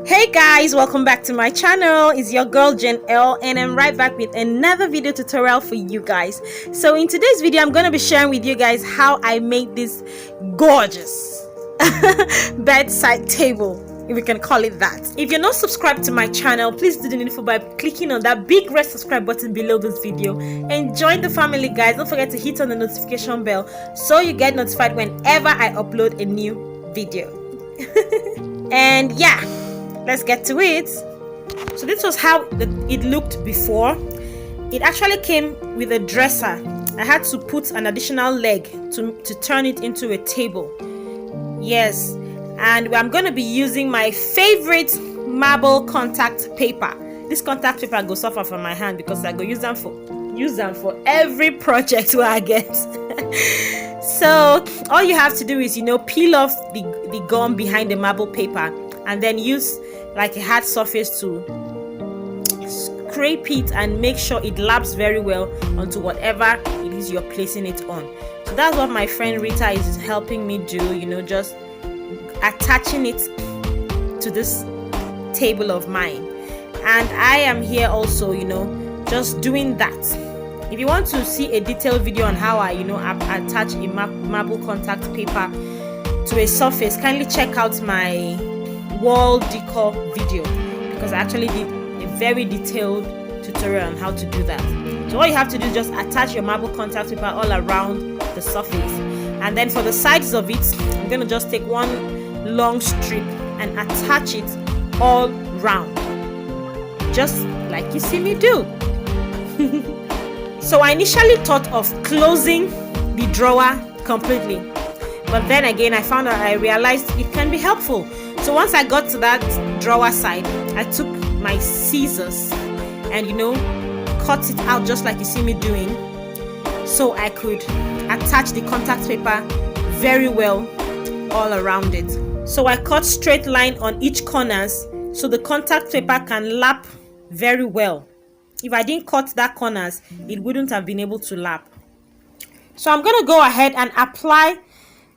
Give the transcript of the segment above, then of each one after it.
Hey guys, welcome back to my channel. It's your girl Earl, and I'm right back with another video tutorial for you guys. So in today's video, I'm going to be sharing with you guys how I made this gorgeous bedside table, if we can call it that. If you're not subscribed to my channel, please do the needful by clicking on that big red subscribe button below this video and join the family, guys. Don't forget to hit on the notification bell so you get notified whenever I upload a new video. And yeah, let's get to it. So this was how it looked before. It actually came with a dresser. I had to put an additional leg to turn it into a table. Yes, and I'm going to be using my favorite marble contact paper. This contact paper goes suffer from my hand because I go use them for every project where I get. So all you have to do is, peel off the gum behind the marble paper and then use like a hard surface to scrape it and make sure it laps very well onto whatever it is you're placing it on. So that's what my friend Rita is helping me do, just attaching it to this table of mine. And I am here also, just doing that. If you want to see a detailed video on how I attach a marble contact paper to a surface, kindly check out my wall decor video, because I actually did a very detailed tutorial on how to do that. So all you have to do is just attach your marble contact paper all around the surface, and then for the sides of it, I'm going to just take one long strip and attach it all round, just like you see me do. So I initially thought of closing the drawer completely, but then again I realized it can be helpful. So once I got to that drawer side, I took my scissors and cut it out just like you see me doing, so I could attach the contact paper very well all around it. So I cut straight line on each corners so the contact paper can lap very well. If I didn't cut that corners, it wouldn't have been able to lap. So I'm going to go ahead and apply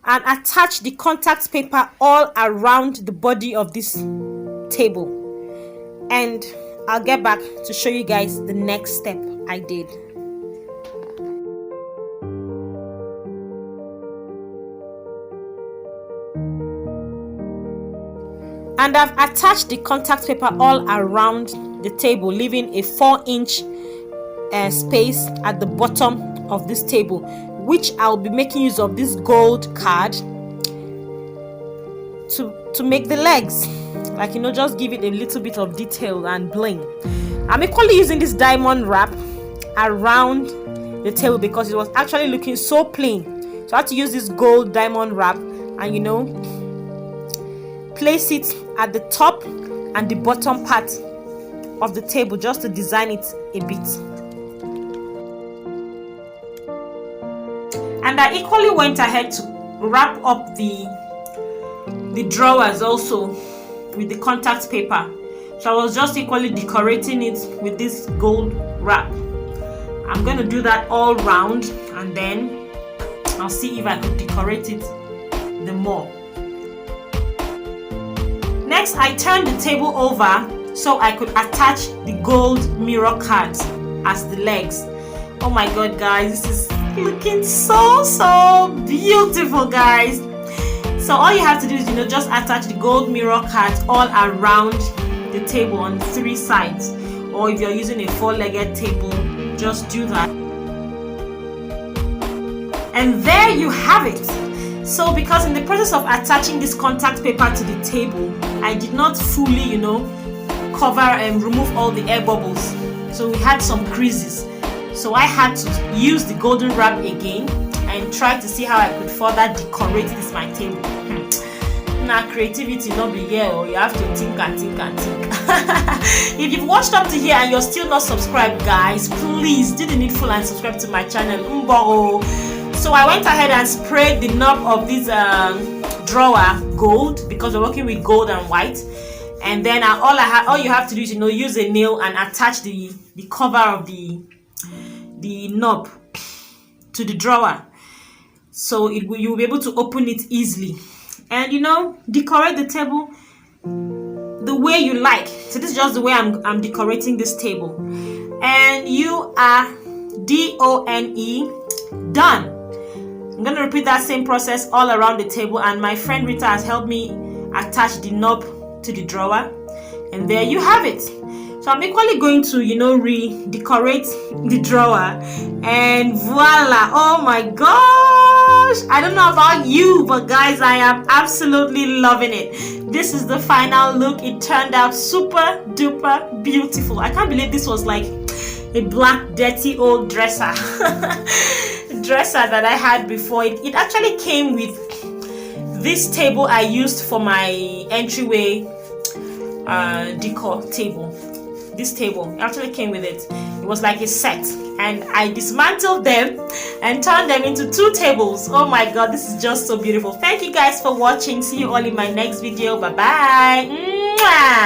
and attach the contact paper all around the body of this table, and I'll get back to show you guys the next step I did. And I've attached the contact paper all around the table, leaving a 4-inch space at the bottom of this table, which I'll be making use of this gold card to make the legs, like just give it a little bit of detail and bling. I'm equally using this diamond wrap around the table because it was actually looking so plain, so I had to use this gold diamond wrap and place it at the top and the bottom part of the table just to design it a bit. And I equally went ahead to wrap up the drawers also with the contact paper. So I was just equally decorating it with this gold wrap. I'm going to do that all round, and then I'll see if I could decorate it the more. Next, I turned the table over so I could attach the gold mirror cards as the legs. Oh my god, guys, this is looking so beautiful, guys. So all you have to do is just attach the gold mirror cards all around the table on 3 sides, or if you're using a 4-legged table, just do that. And there you have it. So because in the process of attaching this contact paper to the table, I did not fully cover and remove all the air bubbles, so we had some creases. So I had to use the golden wrap again and try to see how I could further decorate this my table. Now creativity not be here, or you have to think and think and think. If you've watched up to here and you're still not subscribed, guys, please do the needful and subscribe to my channel. So I went ahead and sprayed the knob of this drawer gold, because we're working with gold and white. And then all you have to do is use a nail and attach the cover of the knob to the drawer, so you'll be able to open it easily. And decorate the table the way you like. So this is just the way I'm decorating this table. And you are D-O-N-E, done. I'm going to repeat that same process all around the table, and my friend Rita has helped me attach the knob to the drawer, and there you have it. So I'm equally going to, redecorate the drawer, and voila. Oh my gosh, I don't know about you, but guys, I am absolutely loving it. This is the final look. It turned out super duper beautiful. I can't believe this was like a black dirty old dresser that I had before. It actually came with this table I used for my entryway decor table. This table actually came with it. It was like a set, and I dismantled them and turned them into 2 tables. Oh my god, this is just so beautiful. Thank you guys for watching. See you all in my next video. Bye bye. Mwah!